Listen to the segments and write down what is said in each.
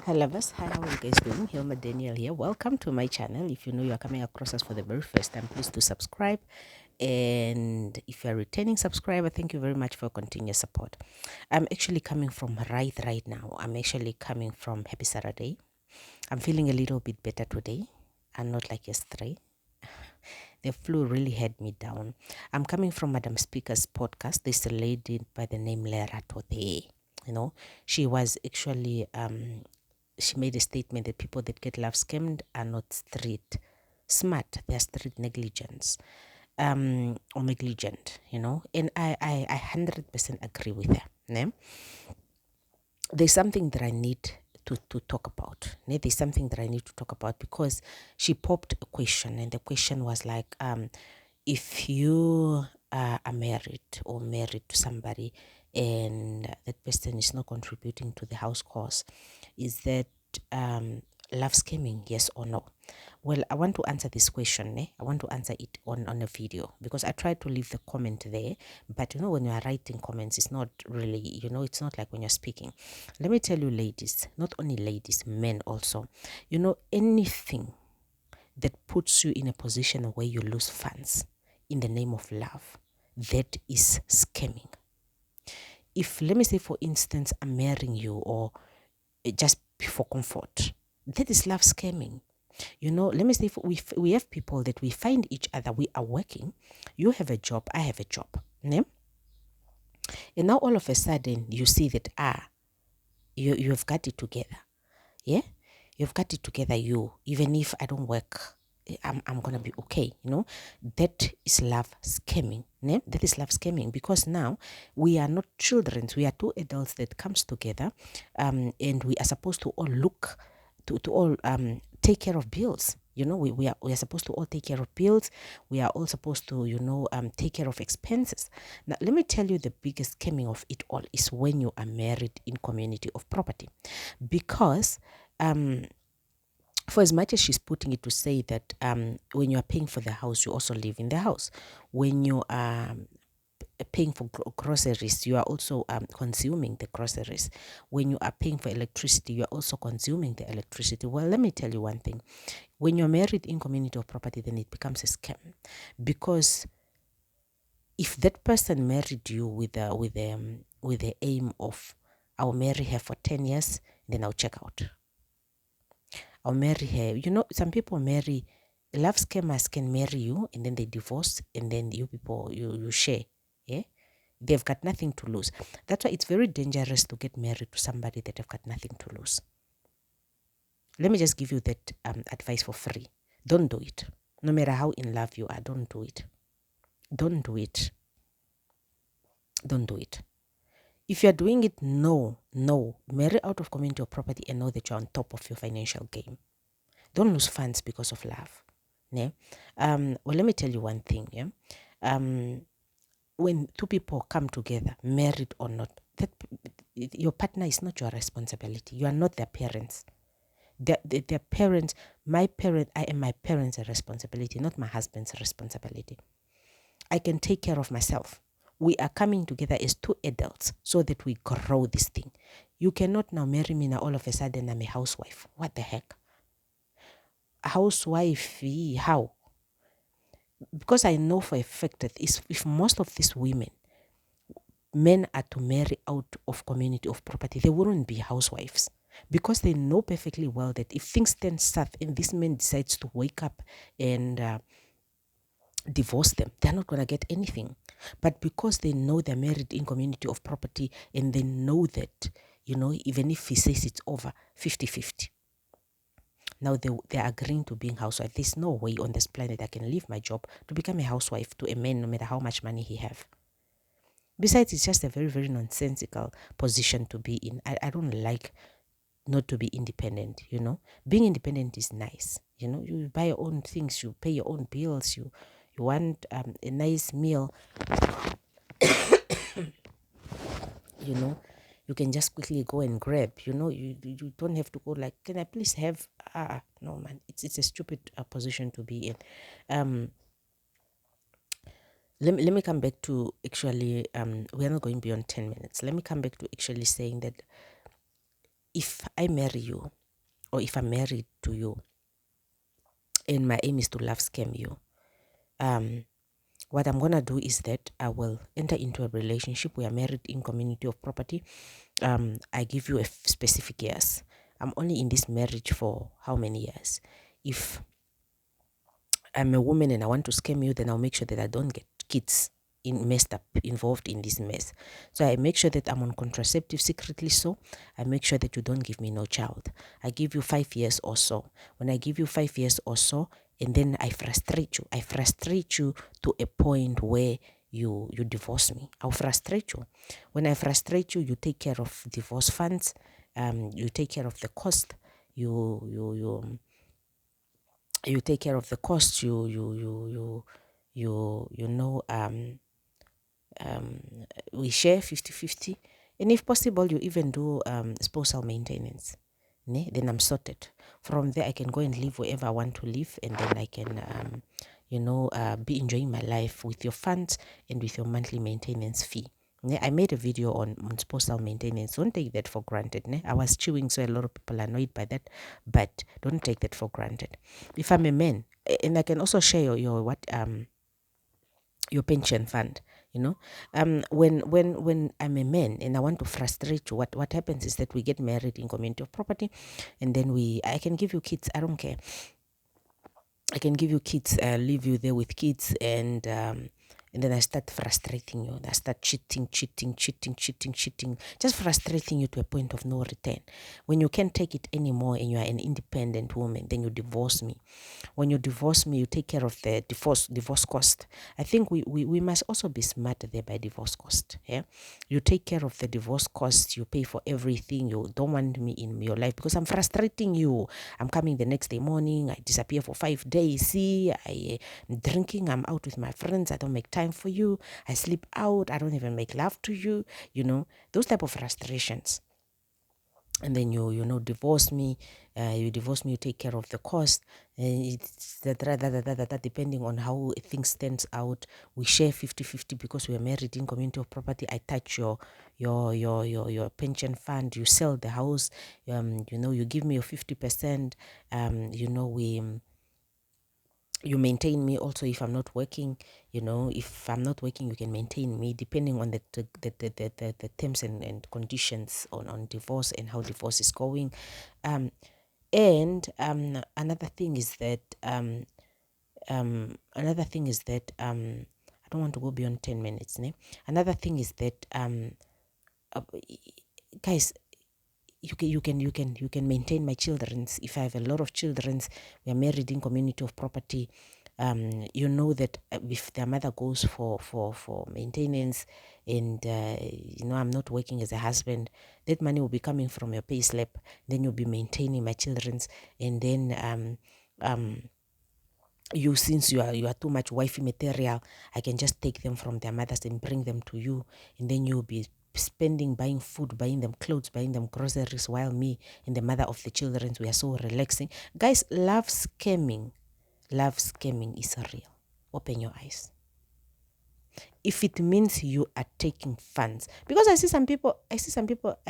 Hi lovers, hi, how are you guys doing? Hilma Daniel here. Welcome to my channel. If you know you are coming across us for the very first time, please do subscribe. And if you're a returning subscriber, thank you very much for continuous support. I'm actually coming from right now. I'm actually coming from Happy Saturday. I'm feeling a little bit better today and not like yesterday. The flu really had me down. I'm coming from Madam Speaker's podcast. There's a lady by the name Lerato there. You know, she was actually she made a statement that people that get love scammed are not street smart, they are street negligence, or negligent, and I 100% agree with her. Ne? There's something that I need to talk about. Ne? There's something that I need to talk about because she popped a question, and the question was like, if you are married or married to somebody and that person is not contributing to the house cost, is that love scamming, yes or no? Well, I want to answer this question. I want to answer it on a video because I tried to leave the comment there. But when you are writing comments, it's not really, it's not like when you're speaking. Let me tell you, ladies, not only ladies, men also, anything that puts you in a position where you lose funds in the name of love, that is scamming. If, let me say, for instance, I'm marrying you or just for comfort, that is love scamming. Let me say, we have people that we find each other, we are working, you have a job, I have a job, ne? And now all of a sudden you see that you've got it together. Yeah, you've got it together. Even if I don't work, I'm gonna be okay. That is love scamming. Ne? That is love scamming because now we are not children. We are two adults that comes together, and we are supposed to all look to all take care of bills. We are supposed to all take care of bills. We are all supposed to take care of expenses. Now let me tell you, the biggest scamming of it all is when you are married in community of property, because for as much as she's putting it to say that when you are paying for the house, you also live in the house. When you are paying for groceries, you are also consuming the groceries. When you are paying for electricity, you are also consuming the electricity. Well, let me tell you one thing. When you're married in community of property, then it becomes a scam, because if that person married you with the aim of, I'll marry her for 10 years, then I'll check out. I'll marry her. Some people marry, love scammers can marry you and then they divorce, and then you people, you share. Yeah? They've got nothing to lose. That's why it's very dangerous to get married to somebody that have got nothing to lose. Let me just give you that advice for free. Don't do it. No matter how in love you are, don't do it. Don't do it. Don't do it. If you're doing it, no. Marry out of community or property and know that you're on top of your financial game. Don't lose funds because of love. Yeah? Well, let me tell you one thing. Yeah? When two people come together, married or not, that your partner is not your responsibility. You are not their parents. Their parents, I am my parents' responsibility, not my husband's responsibility. I can take care of myself. We are coming together as two adults so that we grow this thing. You cannot now marry me now all of a sudden I'm a housewife. What the heck? Housewife, how? Because I know for a fact that if most of these women, men are to marry out of community of property, they wouldn't be housewives, because they know perfectly well that if things turn south and this man decides to wake up and divorce them, they're not going to get anything. But because they know they're married in community of property, and they know that, even if he says it's over 50-50, now they're agreeing to being housewife. There's no way on this planet I can leave my job to become a housewife to a man, no matter how much money he have. Besides, it's just a very, very nonsensical position to be in. I don't like not to be independent, Being independent is nice. You buy your own things, you pay your own bills, you want a nice meal, you can just quickly go and grab, you don't have to go like, can I please have, no man, it's a stupid position to be in. Let me come back to actually, we are not going beyond 10 minutes. Let me come back to actually saying that if I I marry you, or if I'm married to you, and my aim is to love scam you, what I'm gonna do is that I will enter into a relationship. We are married in community of property. I give you a specific years. I'm only in this marriage for how many years? If I'm a woman and I want to scam you, then I'll make sure that I don't get kids involved in this mess. So I make sure that I'm on contraceptive secretly. So I make sure that you don't give me no child. I give you 5 years or so. When I give you 5 years or so, and then I frustrate you. I frustrate you to a point where you divorce me. I'll frustrate you. When I frustrate you, you take care of divorce funds. You take care of the cost. You take care of the cost. We share 50-50, and if possible you even do spousal maintenance. Then I'm sorted. From there I can go and live wherever I want to live, and then I can be enjoying my life with your funds and with your monthly maintenance fee. I made a video on spousal maintenance. Don't take that for granted. I was chewing, so a lot of people are annoyed by that, but don't take that for granted. If I'm a man, and I can also share your pension fund, when I'm a man and I want to frustrate you, what happens is that we get married in community of property, and then I can give you kids. I don't care. I can give you kids, leave you there with kids, and then I start frustrating you. I start cheating, just frustrating you to a point of no return. When you can't take it anymore and you are an independent woman, then you divorce me. When you divorce me, you take care of the divorce cost. I think we must also be smart there by divorce cost. Yeah, you take care of the divorce cost. You pay for everything. You don't want me in your life because I'm frustrating you. I'm coming the next day morning. I disappear for 5 days. See, I'm drinking. I'm out with my friends. I don't make time for you. I sleep out. I don't even make love to you. Those type of frustrations. And then you divorce me. You divorce me. You take care of the cost. It's that depending on how things stands out. We share 50-50 because we are married in community of property. I touch your pension fund. You sell the house. You give me your 50%. You maintain me also if I'm not working. If I'm not working, you can maintain me depending on the terms and conditions on divorce and how divorce is going. And another thing is that I don't want to go beyond 10 minutes. Another thing is that guys, you can maintain my children's. If I have a lot of children's, we are married in community of property. That if their mother goes for maintenance, and I'm not working as a husband, that money will be coming from your pay slip. Then you'll be maintaining my children's, and then since you are too much wifey material, I can just take them from their mothers and bring them to you, and then you'll be spending, buying food, buying them clothes, buying them groceries, while me and the mother of the children, we are so relaxing. Guys, love scamming is real. Open your eyes. If it means you are taking funds, because I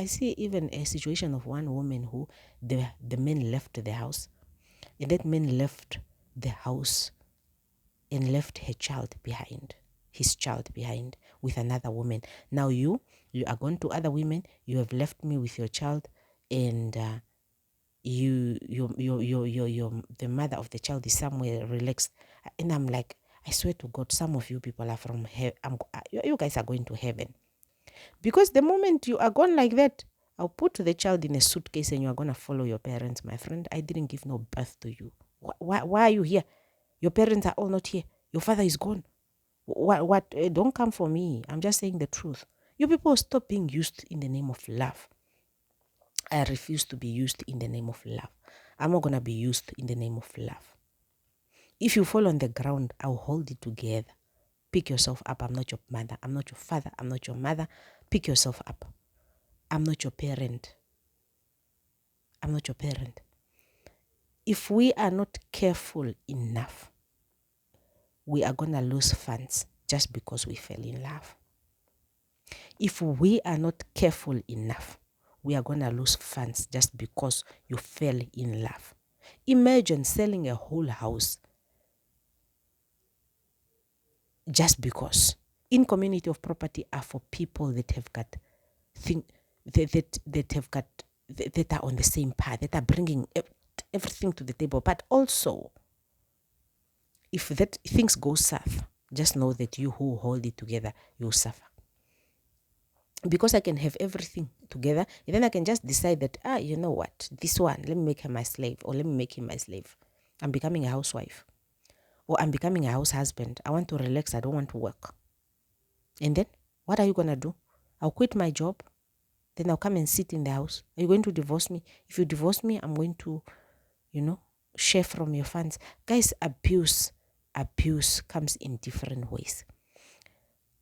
see even a situation of one woman who the man left the house, and that man left the house and left his child behind with another woman. Now you are gone to other women. You have left me with your child, and the mother of the child is somewhere relaxed. And I'm like, I swear to God, some of you people are from heaven. You guys are going to heaven, because the moment you are gone like that, I'll put the child in a suitcase and you are going to follow your parents. My friend, I didn't give no birth to you. Why are you here? Your parents are all not here. Your father is gone. What? Don't come for me. I'm just saying the truth. You people stop being used in the name of love. I refuse to be used in the name of love. I'm not going to be used in the name of love. If you fall on the ground, I'll hold it together. Pick yourself up. I'm not your mother. I'm not your father. I'm not your mother. Pick yourself up. I'm not your parent. I'm not your parent. If we are not careful enough, we are going to lose funds just because we fell in love. If we are not careful enough, we are going to lose funds just because you fell in love. Imagine selling a whole house just because. In community of property are for people that have got that are on the same path, that are bringing everything to the table. But also, if that things go south, just know that you who hold it together, you'll suffer. Because I can have everything together, and then I can just decide that, you know what, this one, let me make her my slave, or let me make him my slave. I'm becoming a housewife, or I'm becoming a house husband. I want to relax, I don't want to work. And then, what are you going to do? I'll quit my job, then I'll come and sit in the house. Are you going to divorce me? If you divorce me, I'm going to, share from your funds. Guys, abuse comes in different ways.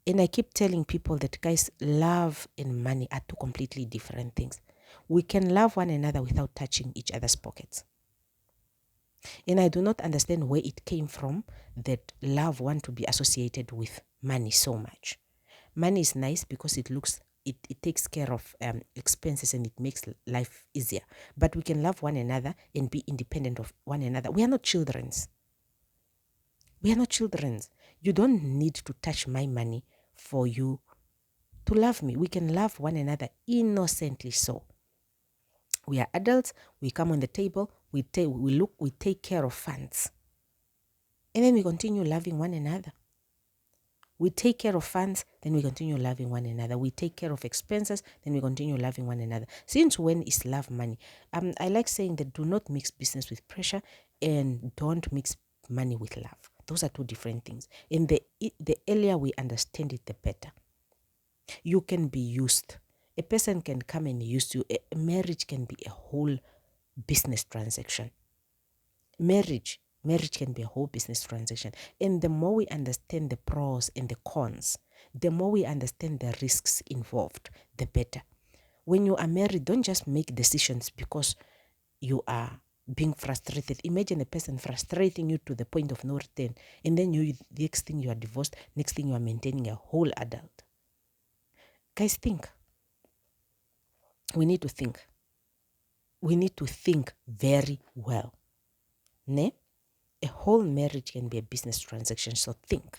And I keep telling people that, guys, love and money are two completely different things. We can love one another without touching each other's pockets. And I do not understand where it came from that love want to be associated with money so much. Money is nice because it takes care of expenses and it makes life easier. But we can love one another and be independent of one another. We are not children's. We are not children's. You don't need to touch my money for you to love me. We can love one another innocently so. We are adults. We come on the table. We take care of funds. And then we continue loving one another. We take care of funds, then we continue loving one another. We take care of expenses, then we continue loving one another. Since when is love money? I like saying that do not mix business with pressure and don't mix money with love. Those are two different things. And the earlier we understand it, the better. You can be used. A person can come and use you. A marriage can be a whole business transaction. Marriage can be a whole business transaction. And the more we understand the pros and the cons, the more we understand the risks involved, the better. When you are married, don't just make decisions because you are being frustrated. Imagine a person frustrating you to the point of no return, and then next thing you are divorced, next thing you are maintaining a whole adult. Guys, think. We need to think. We need to think very well. Ne? A whole marriage can be a business transaction, so think.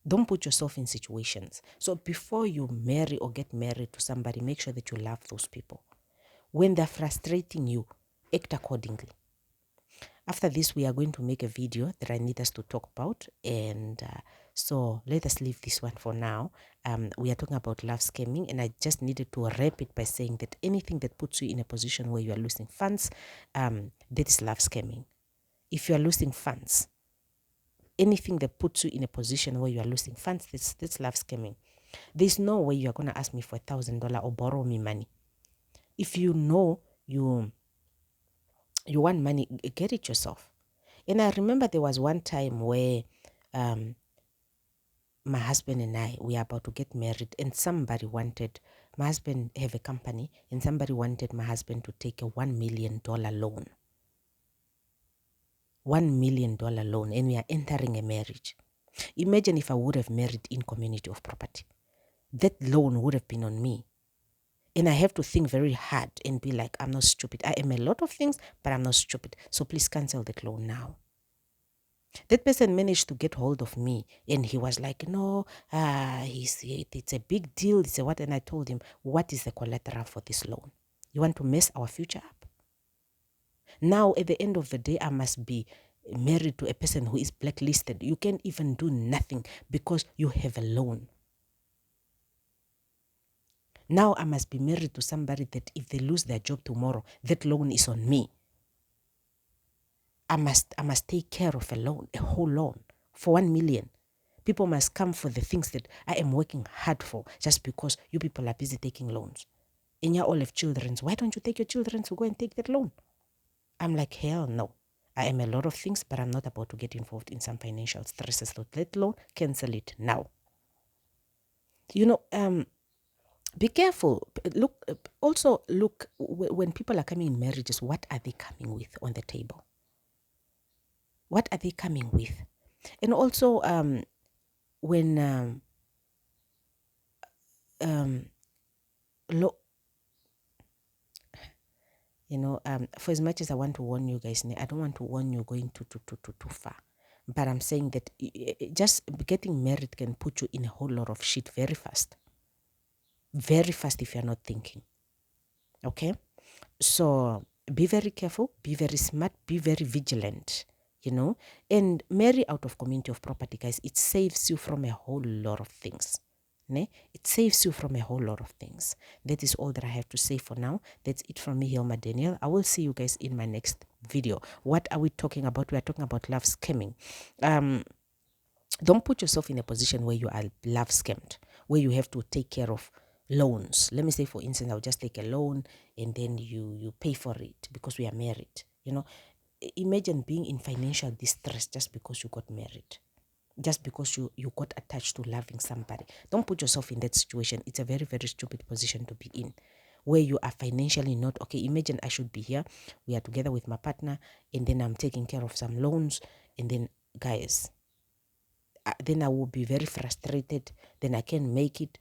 Don't put yourself in situations. So before you marry or get married to somebody, make sure that you love those people. When they're frustrating you, act accordingly. After this, we are going to make a video that I need us to talk about. And so let us leave this one for now. We are talking about love scamming. And I just needed to wrap it by saying that anything that puts you in a position where you are losing funds, that is love scamming. If you are losing funds, anything that puts you in a position where you are losing funds, that's love scamming. There's no way you are going to ask me for $1,000 or borrow me money. If you know you want money, get it yourself. And I remember there was one time where my husband and I, we are about to get married, and somebody wanted, my husband have a company, and somebody wanted my husband to take a $1 million loan. $1 million loan, and we are entering a marriage. Imagine if I would have married in community of property. That loan would have been on me. And I have to think very hard and be like, I'm not stupid. I am a lot of things, but I'm not stupid. So please cancel that loan now. That person managed to get hold of me, and he was like, no, it's a big deal. It's a what? And I told him, what is the collateral for this loan? You want to mess our future up? Now, at the end of the day, I must be married to a person who is blacklisted. You can't even do nothing because you have a loan. Now I must be married to somebody that if they lose their job tomorrow, that loan is on me. I must take care of a loan, a whole loan for 1 million. People must come for the things that I am working hard for just because you people are busy taking loans. And you all have children. Why don't you take your children to go and take that loan? I'm like, hell no. I am a lot of things, but I'm not about to get involved in some financial stresses. So that loan, cancel it now. Be careful. Also look, when people are coming in marriages, what are they coming with on the table? What are they coming with? And also, For as much as I want to warn you guys, I don't want to warn you going too far. But I'm saying that just getting married can put you in a whole lot of shit very fast. Very fast if you're not thinking. Okay? So be very careful, be very smart, be very vigilant, and marry out of community of property, guys. It saves you from a whole lot of things. It saves you from a whole lot of things. That is all that I have to say for now. That's it from me, Hilma Daniel. I will see you guys in my next video. What are we talking about? We are talking about love scamming. Don't put yourself in a position where you are love scammed, where you have to take care of loans. Let me say, for instance, I'll just take a loan and then you pay for it because we are married. Imagine being in financial distress just because you got married, just because you got attached to loving somebody. Don't put yourself in that situation. It's a very, very stupid position to be in, where you are financially not okay. Imagine I should be here, we are together with my partner, and then I'm taking care of some loans, and then, guys, then I will be very frustrated. Then I can't make it.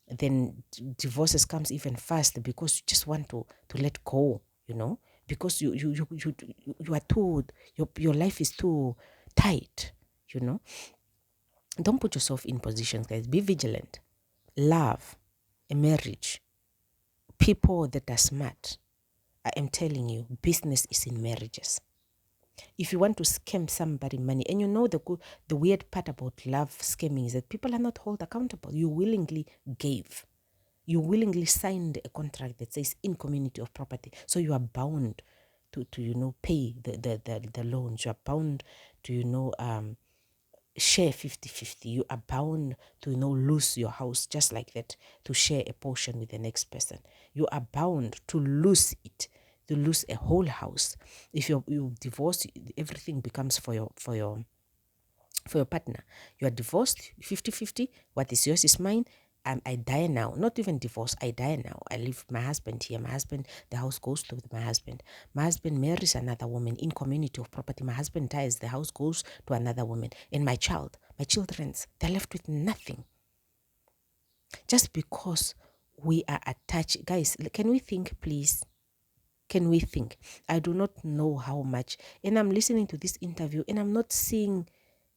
Then divorces comes even faster because you just want to let go, because you are too, your life is too tight, Don't put yourself in positions, guys. Be vigilant. Love, a marriage, people that are smart. I am telling you, business is in marriages. If you want to scam somebody money, and the weird part about love scamming is that people are not held accountable. You willingly gave. You willingly signed a contract that says in community of property. So you are bound to pay the loans. You are bound to, share 50-50. You are bound to, lose your house just like that, to share a portion with the next person. You are bound to lose it, to lose a whole house. If you divorce, everything becomes for your partner. You are divorced, 50-50. What is yours is mine. I die now. Not even divorce. I die now. I leave my husband here. My husband, the house goes to my husband. My husband marries another woman in community of property. My husband dies. The house goes to another woman. And my children, they're left with nothing. Just because we are attached. Guys, can we think, please? Can we think? I do not know how much. And I'm listening to this interview and I'm not seeing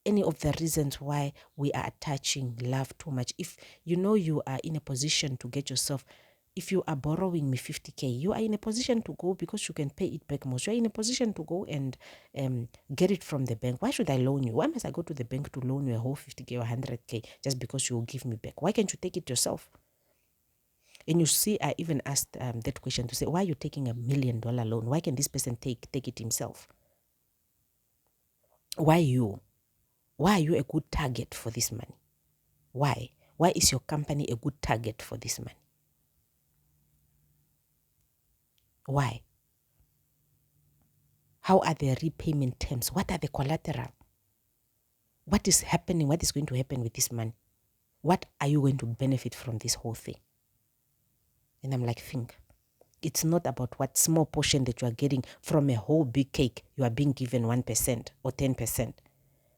any of the reasons why we are attaching love too much. If you are in a position to get yourself, if you are borrowing me 50K, you are in a position to go because you can pay it back most. You are in a position to go and get it from the bank. Why should I loan you? Why must I go to the bank to loan you a whole 50K or 100K just because you will give me back? Why can't you take it yourself? And you see, I even asked that question to say, why are you taking $1 million loan? Why can this person take it himself? Why you? Why are you a good target for this money? Why? Why is your company a good target for this money? Why? How are the repayment terms? What are the collateral? What is happening? What is going to happen with this money? What are you going to benefit from this whole thing? And I'm like, think. It's not about what small portion that you are getting from a whole big cake. You are being given 1% or 10%.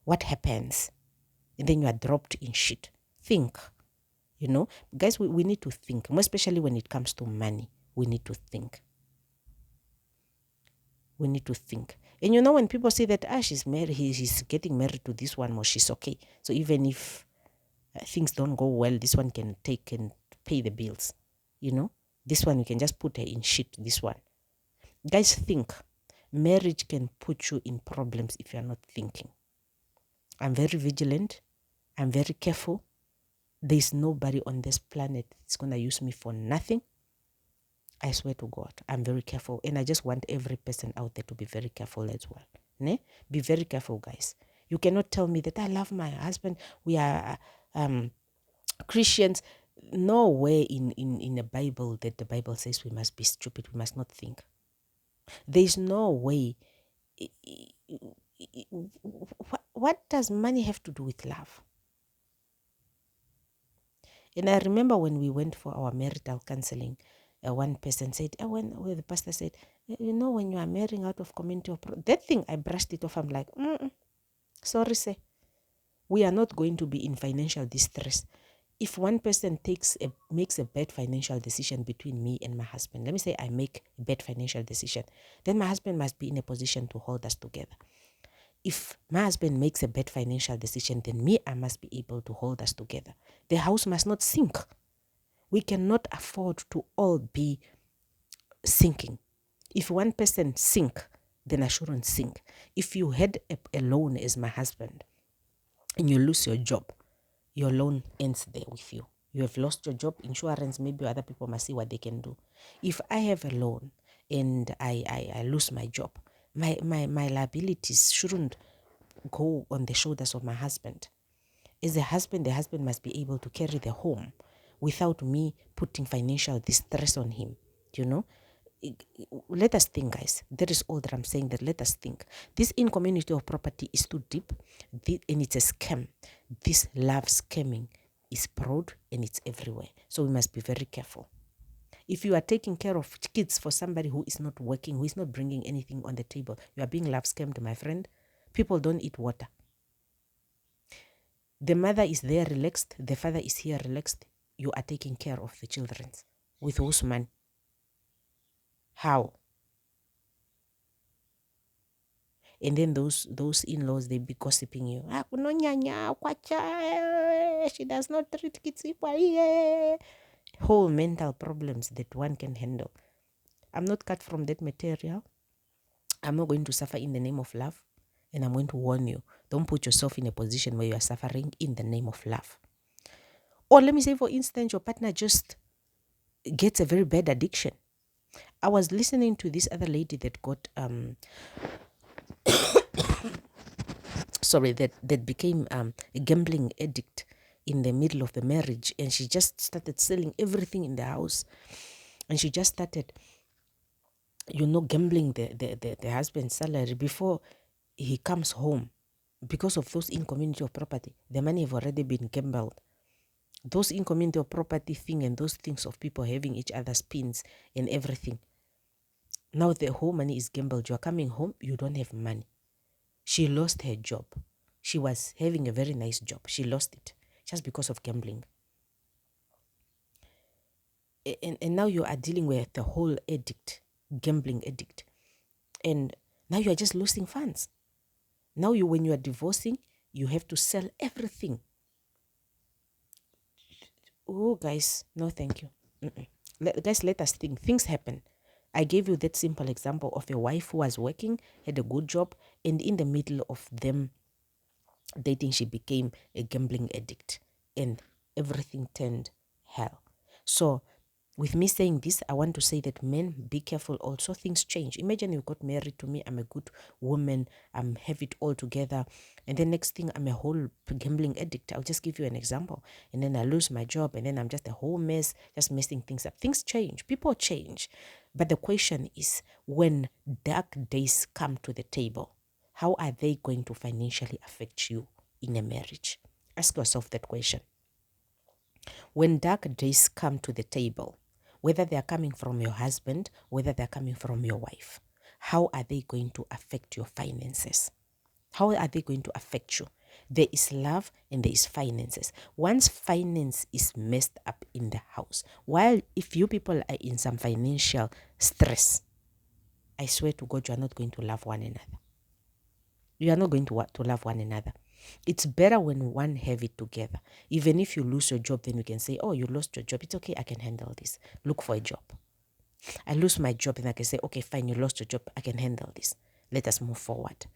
What happens? And then you are dropped in shit. Think. Guys, we need to think, more especially when it comes to money. We need to think. We need to think. And when people say that, she's married, he's getting married to this one, or she's okay. So even if things don't go well, this one can take and pay the bills. This one, you can just put her in shit, this one. Guys, think. Marriage can put you in problems if you're not thinking. I'm very vigilant. I'm very careful. There's nobody on this planet that's going to use me for nothing. I swear to God, I'm very careful. And I just want every person out there to be very careful as well. Be very careful, guys. You cannot tell me that I love my husband. We are Christians. Nowhere in the Bible that the Bible says we must be stupid. We must not think. There's no way. What does money have to do with love? And I remember when we went for our marital counseling, one person said, when the pastor said, when you are marrying out of community of that thing, I brushed it off. I'm like, sorry, sir. We are not going to be in financial distress If one person makes a bad financial decision between me and my husband, let me say I make a bad financial decision, then my husband must be in a position to hold us together. If my husband makes a bad financial decision, then me, I must be able to hold us together. The house must not sink. We cannot afford to all be sinking. If one person sink, then I shouldn't sink. If you had a loan as my husband and you lose your job, your loan ends there with you. You have lost your job, insurance, maybe other people must see what they can do. If I have a loan and I lose my job, my liabilities shouldn't go on the shoulders of my husband. As a husband, the husband must be able to carry the home without me putting financial distress on him, you know? Let us think, guys. That is all that I'm saying, that let us think. This in-community of property is too deep, and it's a scam. This love scamming is broad and it's everywhere. So we must be very careful. If you are taking care of kids for somebody who is not working, who is not bringing anything on the table, you are being love scammed, my friend. People don't eat water. The mother is there relaxed, the father is here relaxed. You are taking care of the children. With whose money? How? And then those in-laws, they be gossiping you. She does not treat kids equally. Whole mental problems that one can handle. I'm not cut from that material. I'm not going to suffer in the name of love. And I'm going to warn you, don't put yourself in a position where you are suffering in the name of love. Or let me say, for instance, your partner just gets a very bad addiction. I was listening to this other lady that got that became a gambling addict in the middle of the marriage, and she just started selling everything in the house, and she just started gambling the husband's salary before he comes home. Because of those in-community of property, the money have already been gambled. Those in-community of property thing and those things of people having each other's pins and everything. Now the whole money is gambled. You are coming home, you don't have money. She lost her job. She was having a very nice job. She lost it just because of gambling. And now you are dealing with the whole addict, gambling addict. And now you are just losing funds. Now when you are divorcing, you have to sell everything. Oh, guys, no thank you. Guys, let us think. Things happen. I gave you that simple example of a wife who was working, had a good job, and in the middle of them dating, she became a gambling addict, and everything turned hell. So with me saying this, I want to say that men, be careful also. Things change. Imagine you got married to me. I'm a good woman. Have it all together. And then next thing, I'm a whole gambling addict. I'll just give you an example. And then I lose my job. And then I'm just a whole mess, just messing things up. Things change. People change. But the question is, when dark days come to the table, how are they going to financially affect you in a marriage? Ask yourself that question. When dark days come to the table, whether they are coming from your husband, whether they are coming from your wife, how are they going to affect your finances? How are they going to affect you? There is love and there is finances. Once finance is messed up in the house, while if you people are in some financial stress, I swear to God, you are not going to love one another. You are not going to love one another. It's better when one have it together. Even if you lose your job, then you can say, oh, you lost your job. It's okay, I can handle this. Look for a job. I lose my job and I can say, okay, fine, you lost your job. I can handle this. Let us move forward.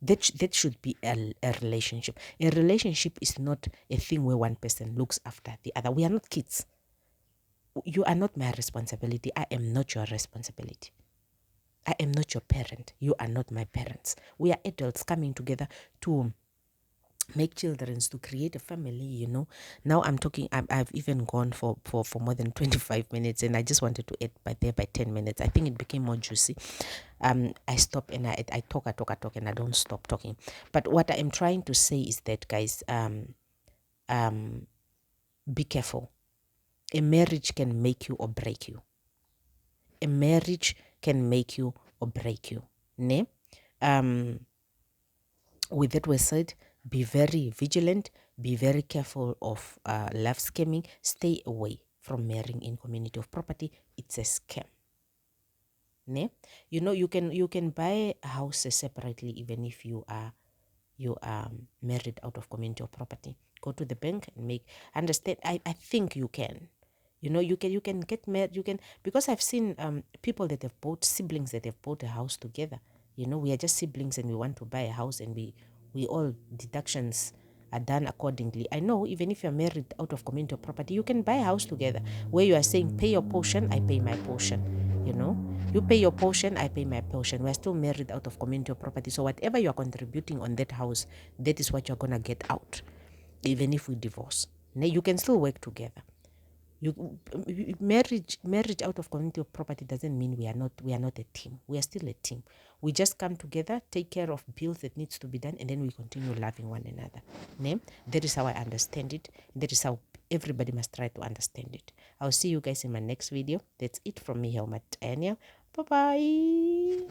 That should be a relationship. A relationship is not a thing where one person looks after the other. We are not kids. You are not my responsibility. I am not your responsibility. I am not your parent. You are not my parents. We are adults coming together to make children, to create a family, Now I'm talking, I've even gone for more than 25 minutes, and I just wanted to add by 10 minutes. I think it became more juicy. I stop and I talk, and I don't stop talking. But what I am trying to say is that, guys, be careful. A marriage can make you or break you. A marriage can make you or break you. With that was said, be very vigilant, Be very careful of love scamming. Stay away from marrying in community of property. It's a scam. Ne? You know, you can buy houses separately even if you are married out of community of property. Go to the bank and understand. I think you can. You know, you can get married. You can, because I've seen people that have bought, siblings that have bought a house together. You know, we are just siblings and we want to buy a house, and we all deductions are done accordingly. I know even if you're married out of community of property, you can buy a house together where you are saying, pay your portion, I pay my portion. You know, you pay your portion, I pay my portion. We're still married out of community of property. So whatever you are contributing on that house, that is what you're gonna get out, even if we divorce. You can still work together. Marriage out of community of property doesn't mean we are not a team. We are still a team. We just come together, take care of bills that needs to be done, and then we continue loving one another. That is how I understand it. That is how everybody must try to understand it. I'll see you guys in my next video. That's it from me, Helma Daniel. Bye bye.